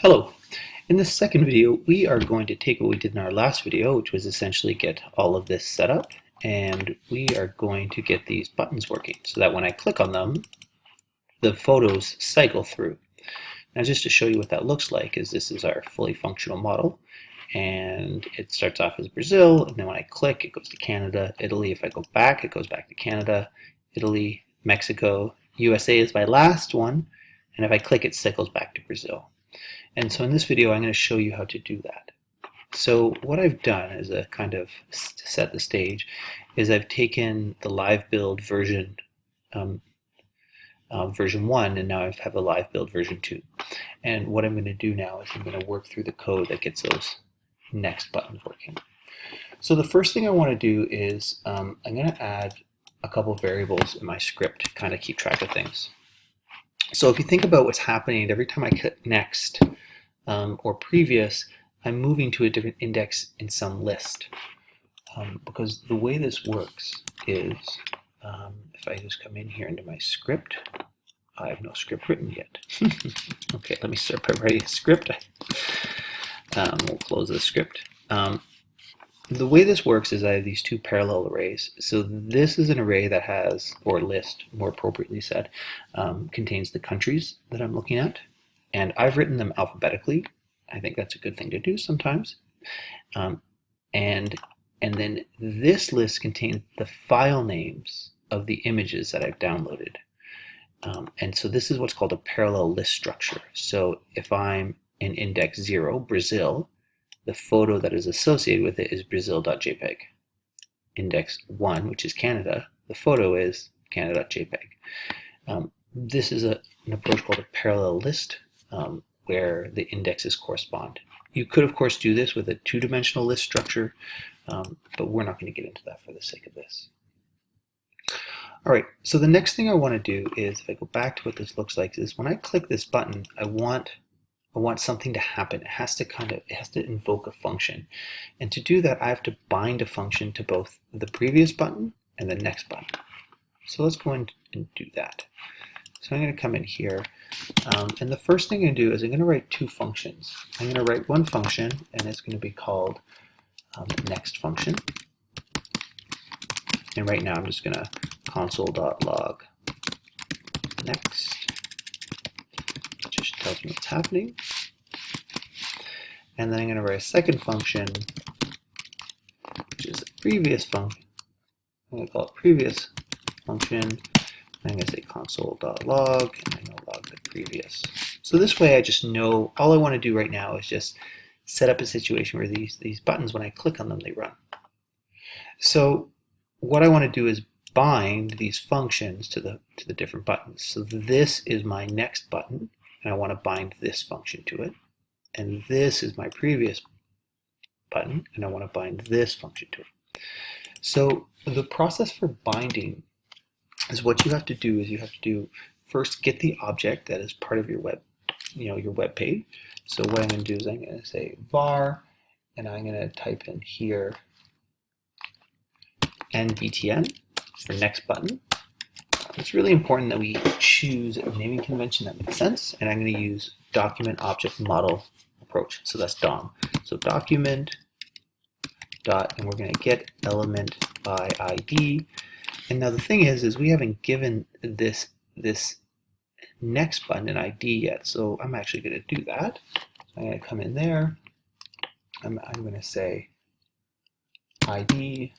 Hello. In this second video, we are going to take what we did in our last video, which was essentially get all of this set up, and we are going to get these buttons working so that when I click on them, the photos cycle through. Now, just to show you what that looks like, is this is our fully functional model, and it starts off as Brazil, and then when I click, it goes to Canada, Italy. If I go back, it goes back to Canada, Italy, Mexico. USA is my last one, and if I click, it cycles back to Brazil. And so in this video, I'm going to show you how to do that. So what I've done as a kind of to set the stage is I've taken the live build version version 1, and now I have a live build version 2. And what I'm going to do now is I'm going to work through the code that gets those next buttons working. So the first thing I want to do is I'm going to add a couple of variables in my script to kind of keep track of things. So if you think about what's happening, every time I click next or previous, I'm moving to a different index in some list. Because the way this works is, if I just come in here into my script, I have no script written yet. Okay, let me start by writing a script. We'll close the script. The way this works is I have these two parallel arrays. So this is an array that has, or list, more appropriately said, contains the countries that I'm looking at. And I've written them alphabetically. I think that's a good thing to do sometimes. And then this list contains the file names of the images that I've downloaded. And so this is what's called a parallel list structure. So if I'm in index 0, Brazil, the photo that is associated with it is Brazil.jpg. Index 1, which is Canada, the photo is Canada.jpg. This is an approach called a parallel list, where the indexes correspond. You could, of course, do this with a two-dimensional list structure, but we're not going to get into that for the sake of this. All right, so the next thing I want to do is, if I go back to what this looks like, is when I click this button, I want something to happen. It has to invoke a function. And to do that, I have to bind a function to both the previous button and the next button. So let's go in and do that. So I'm going to come in here, and the first thing I'm going to do is I'm going to write two functions. I'm going to write one function, and it's going to be called next function. And right now I'm just going to console.log next. It just tells me what's happening. And then I'm going to write a second function, which is a previous function. I'm going to call it previous function. I'm going to say console.log, and I'm going to log the previous. So this way I just know, all I want to do right now is just set up a situation where these buttons, when I click on them, they run. So what I want to do is bind these functions to the different buttons. So this is my next button, and I want to bind this function to it. And this is my previous button, and I want to bind this function to it. So the process for binding is, what you have to do is you have to first get the object that is part of your web, your web page. So what I'm going to do is I'm going to say var, and I'm going to type in here nbtn for next button. It's really important that we choose a naming convention that makes sense, and I'm going to use document object model approach. So that's DOM. So document dot, and we're going to get element by ID. And now the thing is we haven't given this next button an ID yet, so I'm actually going to do that. So I'm going to come in there. I'm going to say ID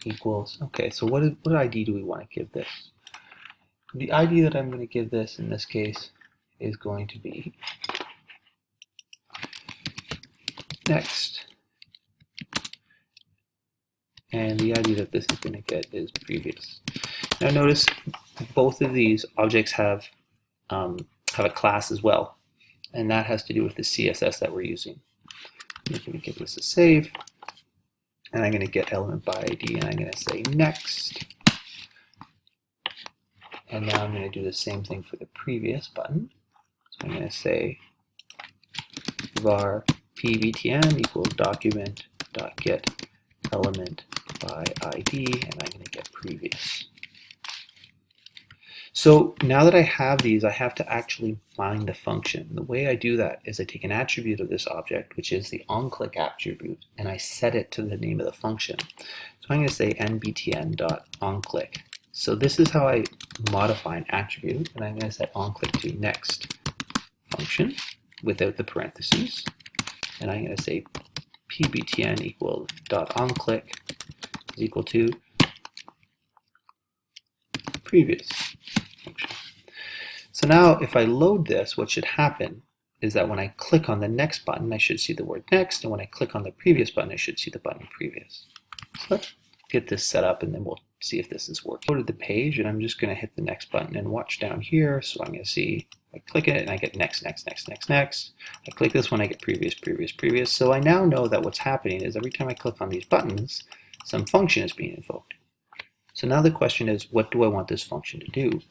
equals, okay, so what ID do we want to give this? The ID that I'm going to give this in this case is going to be next. And the ID that this is going to get is previous. Now notice both of these objects have a class as well, and that has to do with the CSS that we're using. I'm going to give this a save, and I'm going to get element by ID, and I'm going to say next. And now I'm going to do the same thing for the previous button. So I'm going to say var pbtn equals document.get element by ID, and I'm going to get previous. So now that I have these, I have to actually find the function. The way I do that is I take an attribute of this object, which is the onClick attribute, and I set it to the name of the function. So I'm going to say nbtn.onClick. So this is how I modify an attribute, and I'm going to set onClick to next function without the parentheses, and I'm going to say pbtn equal .onClick is equal to previous function. So now if I load this, what should happen is that when I click on the next button, I should see the word next, and when I click on the previous button, I should see the button previous. So let's get this set up, and then we'll see if this is working. Loaded the page, and I'm just going to hit the next button and watch down here. So I'm going to see, I click it, and I get next, next, next, next, next. I click this one, I get previous, previous, previous. So I now know that what's happening is every time I click on these buttons, some function is being invoked. So now the question is, what do I want this function to do?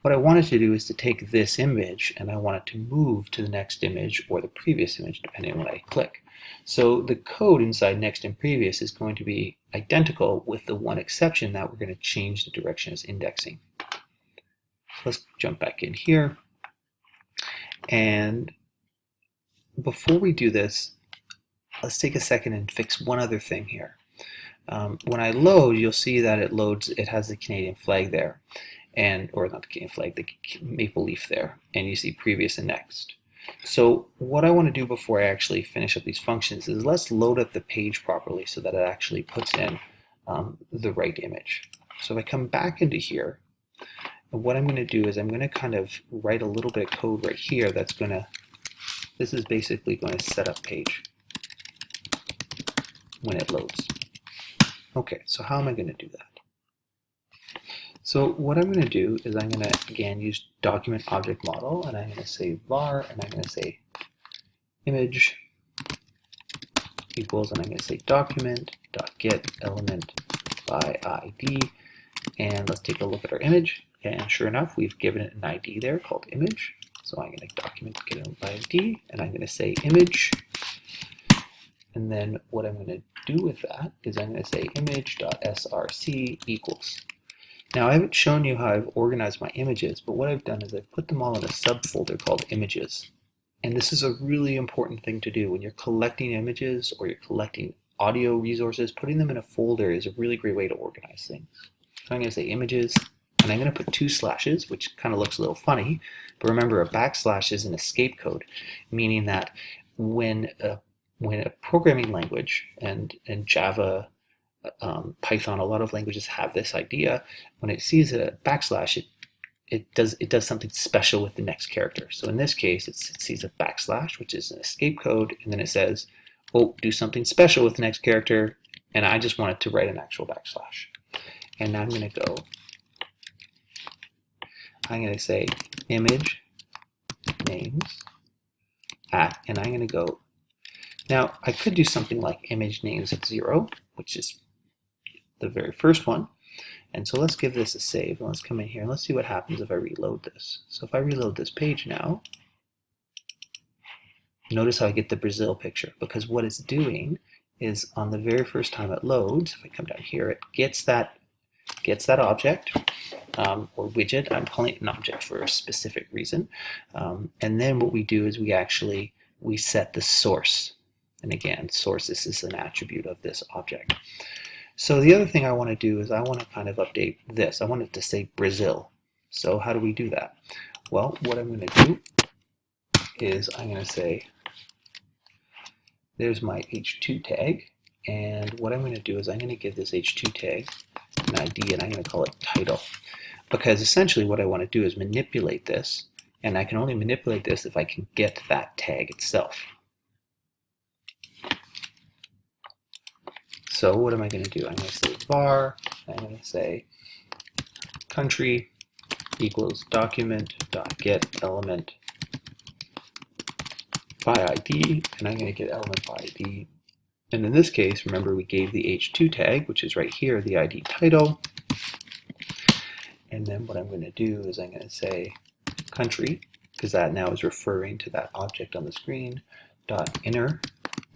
What I want it to do is to take this image, and I want it to move to the next image or the previous image, depending on what I click. So the code inside next and previous is going to be identical, with the one exception that we're going to change the direction as indexing. So let's jump back in here. And before we do this, let's take a second and fix one other thing here. When I load, you'll see that it has the Canadian flag there, or not the Canadian flag, the maple leaf there, and you see previous and next. So what I want to do before I actually finish up these functions is let's load up the page properly so that it actually puts in the right image. So if I come back into here, and what I'm going to do is I'm going to kind of write a little bit of code right here that's going to, this is basically going to set up page when it loads. Okay, so how am I going to do that? So what I'm going to do is I'm going to, again, use document object model, and I'm going to say var, and I'm going to say image equals, and I'm going to say document.get element by ID, and let's take a look at our image, and sure enough, we've given it an ID there called image. So I'm going to document get element by ID, and I'm going to say image. And then what I'm going to do with that is I'm going to say image.src equals. Now I haven't shown you how I've organized my images, but what I've done is I've put them all in a subfolder called images. And this is a really important thing to do. When you're collecting images or you're collecting audio resources, putting them in a folder is a really great way to organize things. So I'm going to say images, and I'm going to put 2 slashes, which kind of looks a little funny, but remember a backslash is an escape code, meaning that when a programming language, and Java, Python, a lot of languages have this idea, when it sees a backslash, it does something special with the next character. So in this case, it sees a backslash, which is an escape code, and then it says, oh, do something special with the next character, and I just want it to write an actual backslash. And now I'm going to go, I'm going to say image names at, and I'm going to go, now I could do something like image names at 0, which is the very first one. And so let's give this a save, and let's come in here and let's see what happens if I reload this. So if I reload this page now, notice how I get the Brazil picture, because what it's doing is on the very first time it loads, if I come down here, it gets that object or widget. I'm calling it an object for a specific reason. And then what we do is we set the source. And again, source, this is an attribute of this object. So the other thing I want to do is I want to kind of update this. I want it to say Brazil. So how do we do that? Well, what I'm going to do is I'm going to say, there's my h2 tag. And what I'm going to do is I'm going to give this h2 tag an ID, and I'm going to call it title. Because essentially what I want to do is manipulate this, and I can only manipulate this if I can get that tag itself. So what am I going to do? I'm going to say var, I'm going to say country equals document.get element by ID, and I'm going to get element by ID. And in this case, remember we gave the h2 tag, which is right here, the ID title. And then what I'm going to do is I'm going to say country, because that now is referring to that object on the screen, dot inner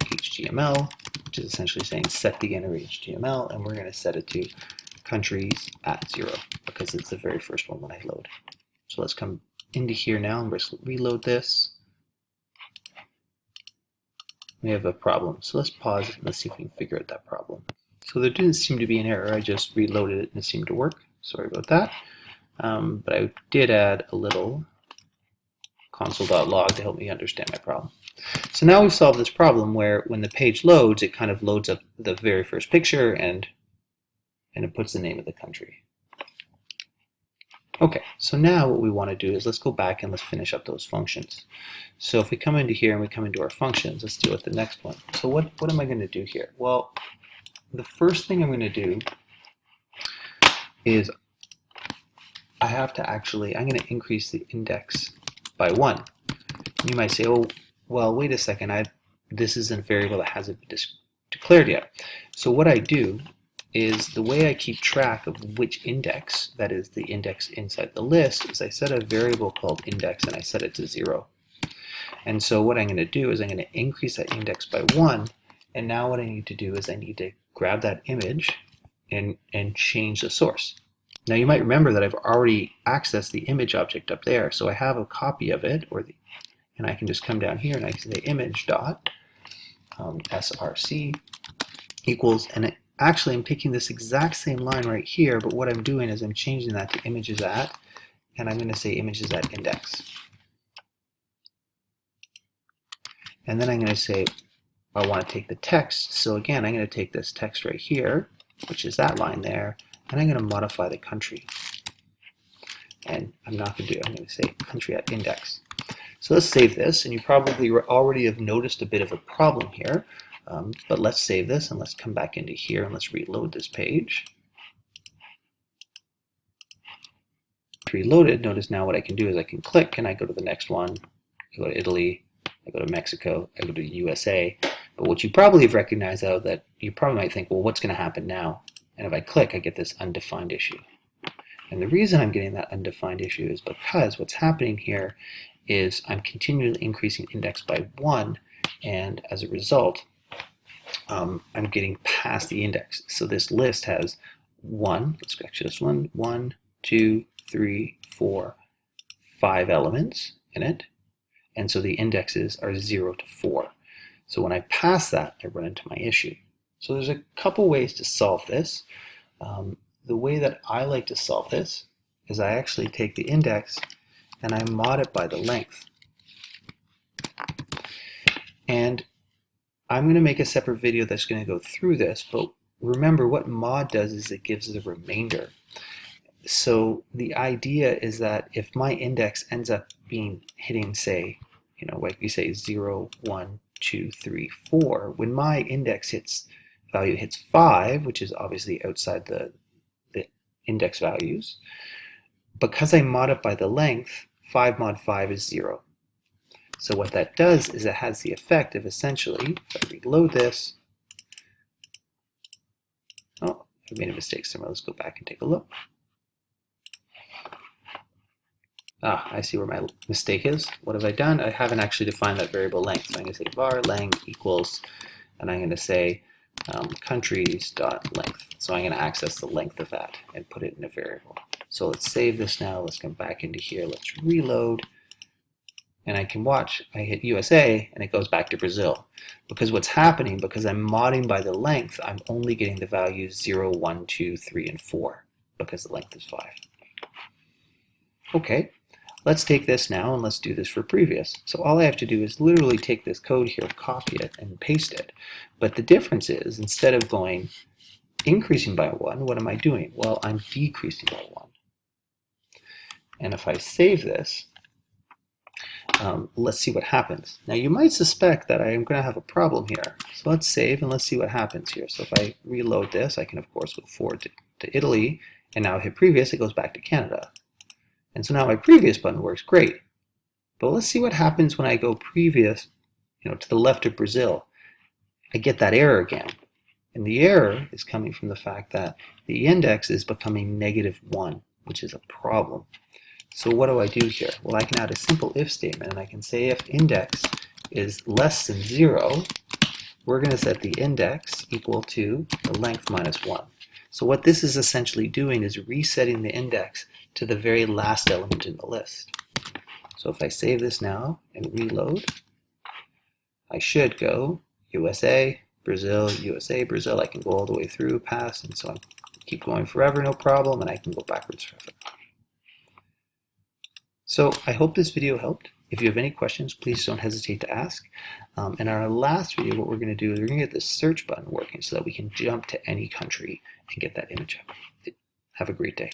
HTML, which is essentially saying set the inner HTML, and we're going to set it to countries at 0 because it's the very first one when I load. So let's come into here now and reload this. We have a problem. So let's pause and let's see if we can figure out that problem. So there didn't seem to be an error. I just reloaded it and it seemed to work. Sorry about that. But I did add a little console.log to help me understand my problem. So now we've solved this problem where when the page loads, it kind of loads up the very first picture and it puts the name of the country. Okay, so now what we want to do is let's go back and let's finish up those functions. So if we come into here and we come into our functions, let's deal with the next one. So what am I going to do here? Well, the first thing I'm going to do is I have to I'm going to increase the index by 1. You might say, oh, well, wait a second, this isn't a variable that hasn't been declared yet. So what I do is the way I keep track of which index, that is the index inside the list, is I set a variable called index and I set it to 0. And so what I'm going to do is I'm going to increase that index by 1, and now what I need to do is I need to grab that image and change the source. Now you might remember that I've already accessed the image object up there, so I have a copy of it, and I can just come down here and I can say image dot src equals, and actually I'm taking this exact same line right here, but what I'm doing is I'm changing that to images at, and I'm going to say images at index. And then I'm going to say I want to take the text, so again I'm going to take this text right here, which is that line there, and I'm going to modify the country. And I'm going to say country at index. So let's save this, and you probably already have noticed a bit of a problem here, but let's save this and let's come back into here and let's reload this page. Reloaded, notice now what I can do is I can click and I go to the next one. I go to Italy, I go to Mexico, I go to USA. But what you probably have recognized though, that you probably might think, well, what's going to happen now? And if I click, I get this undefined issue. And the reason I'm getting that undefined issue is because what's happening here is I'm continually increasing index by 1, and as a result, I'm getting past the index. So this list has 1, let's actually this one, 1, 2, 3, 4, 5 elements in it. And so the indexes are 0 to 4. So when I pass that, I run into my issue. So there's a couple ways to solve this. The way that I like to solve this is I actually take the index and I mod it by the length. And I'm going to make a separate video that's going to go through this, but remember what mod does is it gives the remainder. So the idea is that if my index ends up hitting, say, like we say 0, 1, 2, 3, 4, when my index value hits 5, which is obviously outside the index values, because I mod it by the length, 5 mod 5 is 0. So what that does is it has the effect of essentially, if I reload this, oh, I made a mistake somewhere. Let's go back and take a look. I see where my mistake is. What have I done? I haven't actually defined that variable length. So I'm going to say var length equals, and I'm going to say countries.length. So I'm going to access the length of that and put it in a variable. So let's save this now. Let's come back into here. Let's reload. And I can watch, I hit USA and it goes back to Brazil. Because what's happening, because I'm modding by the length, I'm only getting the values 0, 1, 2, 3, and 4 because the length is 5. Okay, let's take this now and let's do this for previous. So all I have to do is literally take this code here, copy it, and paste it. But the difference is, instead of increasing by 1, what am I doing? Well, I'm decreasing by 1. And if I save this, let's see what happens. Now you might suspect that I am going to have a problem here. So let's save and let's see what happens here. So if I reload this, I can of course go forward to Italy, and now hit previous, it goes back to Canada. And so now my previous button works great. But let's see what happens when I go previous, to the left of Brazil. I get that error again. And the error is coming from the fact that the index is becoming -1, which is a problem. So what do I do here? Well, I can add a simple if statement, and I can say if index is less than 0, we're going to set the index equal to the length minus 1. So what this is essentially doing is resetting the index to the very last element in the list. So if I save this now and reload, I should go USA, Brazil, USA, Brazil. I can go all the way through, pass, and so on. Keep going forever, no problem, and I can go backwards forever. So I hope this video helped. If you have any questions, please don't hesitate to ask. In our last video, what we're going to do is we're going to get the search button working so that we can jump to any country and get that image up. Have a great day.